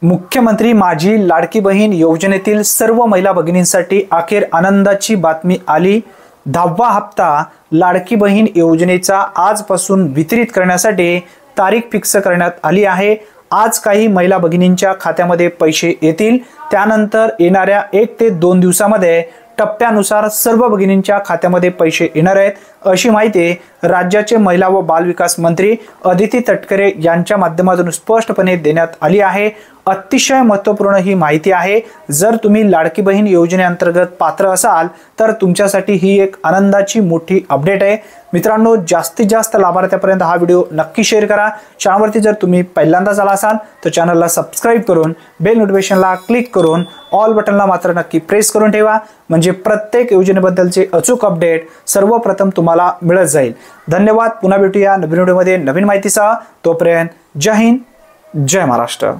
मुख्यमंत्री माझी लाडकी बहीण योजनेतील सर्व महिला भगिनींसाठी अखेर आनंदाची बातमी आली। 10वा हप्ता लाडकी बहीण योजनेचा आजपासून वितरित करण्यासाठी तारीख फिक्स करण्यात आली आहे। आज काही महिला भगिनींच्या खात्यामध्ये पैसे येतील, त्यानंतर येणाऱ्या 1 ते 2 दिवसांमध्ये टप्प्यानुसार सर्व भगिनींच्या खात्यामध्ये पैसे येणार आहेत, अशी माहिती राज्याचे महिला व बालविकास मंत्री अदिती तटकरे यांच्या माध्यमातून स्पष्टपणे देण्यात आली आहे। अतिशय महत्त्वपूर्ण ही माहिती आहे। जर तुम्ही लाडकी बहीण योजनेअंतर्गत पात्र असाल तर तुमच्यासाठी ही एक आनंदाची मोठी अपडेट आहे। मित्रांनो, जास्तीत जास्त लाभार्थ्यांपर्यंत हा व्हिडिओ नक्की शेअर करा। चॅनलवरती जर तुम्ही पहिल्यांदाच आला असाल तर चॅनलला सबस्क्राइब करून बेल नोटिफिकेशनला क्लिक करून ऑल बटनला मात्र नक्की प्रेस करून ठेवा, म्हणजे प्रत्येक योजनेबद्दलचे अचूक अपडेट सर्वप्रथम तुम्हाला मिळत जाईल। धन्यवाद। पुन्हा भेटूया नवीन व्हिडिओमध्ये नवीन माहितीसह। तोपर्यंत जय हिंद, जय महाराष्ट्र।